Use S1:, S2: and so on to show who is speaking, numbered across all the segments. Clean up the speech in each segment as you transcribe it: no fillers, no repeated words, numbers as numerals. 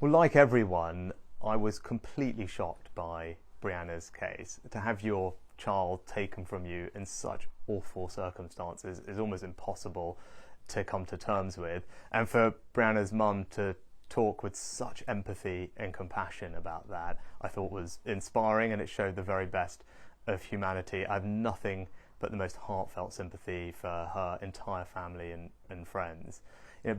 S1: Well, like everyone, I was completely shocked by Brianna's case. To have your child taken from you in such awful circumstances is almost impossible to come to terms with. And for Brianna's mum to talk with such empathy and compassion about that, I thought was inspiring, and it showed the very best of humanity. I have nothing but the most heartfelt sympathy for her entire family and friends.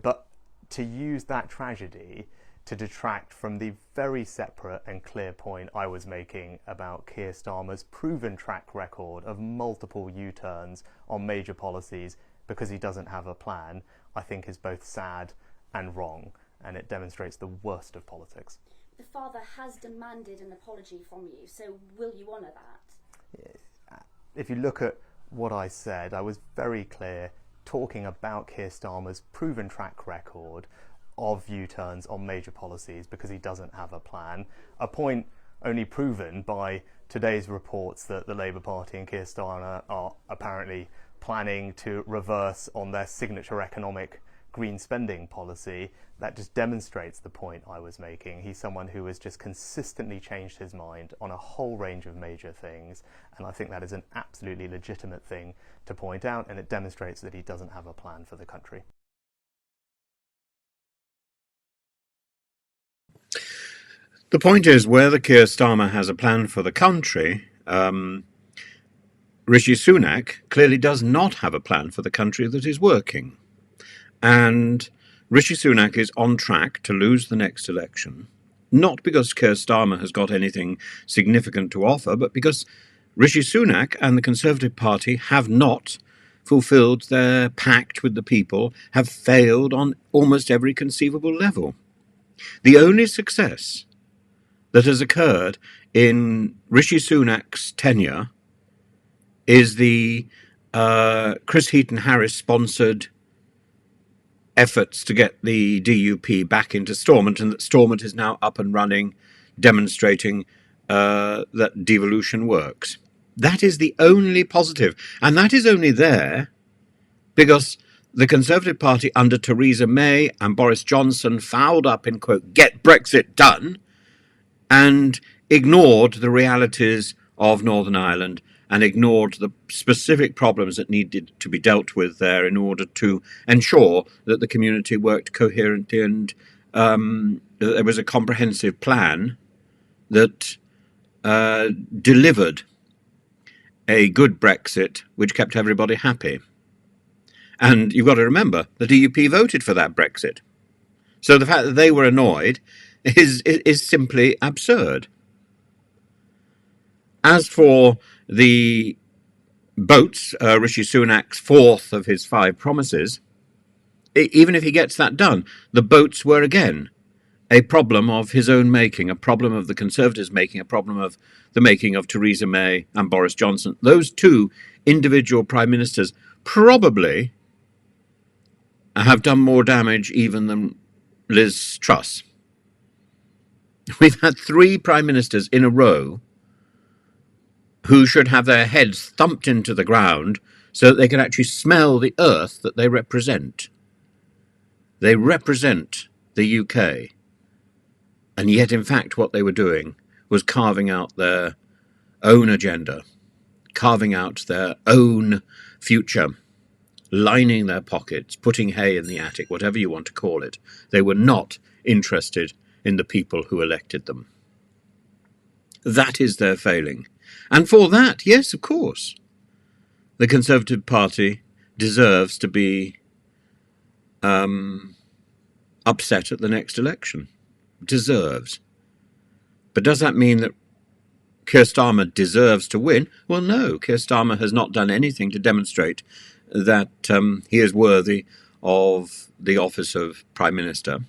S1: But to use that tragedy to detract from the very separate and clear point I was making about Keir Starmer's proven track record of multiple U-turns on major policies because he doesn't have a plan, I think is both sad and wrong, and it demonstrates the worst of politics.
S2: The father has demanded an apology from you, so will you honour that?
S1: If you look at what I said, I was very clear talking about Keir Starmer's proven track record of U-turns on major policies because he doesn't have a plan. A point only proven by today's reports that the Labour Party and Keir Starmer are apparently planning to reverse on their signature economic green spending policy. That just demonstrates the point I was making. He's someone who has just consistently changed his mind on a whole range of major things, and I think that is an absolutely legitimate thing to point out, and it demonstrates that he doesn't have a plan for the country.
S3: The point is, whether Keir Starmer has a plan for the country, Rishi Sunak clearly does not have a plan for the country that is working. And Rishi Sunak is on track to lose the next election, not because Keir Starmer has got anything significant to offer, but because Rishi Sunak and the Conservative Party have not fulfilled their pact with the people, have failed on almost every conceivable level. The only success that has occurred in Rishi Sunak's tenure is the Chris Heaton-Harris sponsored efforts to get the DUP back into Stormont, and that Stormont is now up and running, demonstrating that devolution works. That is the only positive, and that is only there because the Conservative Party under Theresa May and Boris Johnson fouled up in, quote, "get Brexit done," and ignored the realities of Northern Ireland and ignored the specific problems that needed to be dealt with there in order to ensure that the community worked coherently and that there was a comprehensive plan that delivered a good Brexit which kept everybody happy. And you've got to remember, the DUP voted for that Brexit. So the fact that they were annoyed is simply absurd. As for the boats, Rishi Sunak's fourth of his 5 promises, even if he gets that done, the boats were again a problem of his own making, a problem of the Conservatives making, a problem of the making of Theresa May and Boris Johnson. Those two individual prime ministers probably have done more damage even than Liz Truss. We've had 3 prime ministers in a row who should have their heads thumped into the ground so that they can actually smell the earth that they represent. They represent the UK. And yet, in fact, what they were doing was carving out their own agenda, carving out their own future, lining their pockets, putting hay in the attic, whatever you want to call it. They were not interested in the people who elected them. That is their failing. And for that, yes, of course, the Conservative Party deserves to be upset at the next election. Deserves. But does that mean that Keir Starmer deserves to win? Well, no. Keir Starmer has not done anything to demonstrate that he is worthy of the office of Prime Minister.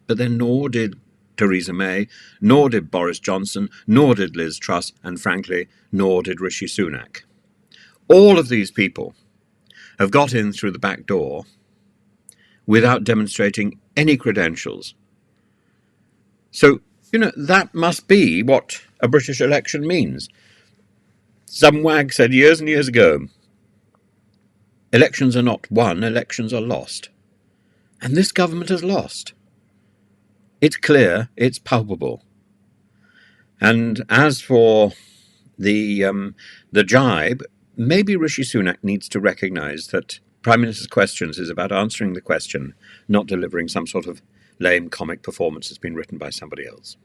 S3: But then nor did Theresa May, nor did Boris Johnson, nor did Liz Truss, and frankly, nor did Rishi Sunak. All of these people have got in through the back door without demonstrating any credentials. So, that must be what a British election means. Some wag said years and years ago, elections are not won, elections are lost. And this government has lost. It's clear, it's palpable. And as for the jibe, maybe Rishi Sunak needs to recognise that Prime Minister's Questions is about answering the question, not delivering some sort of lame comic performance that's been written by somebody else.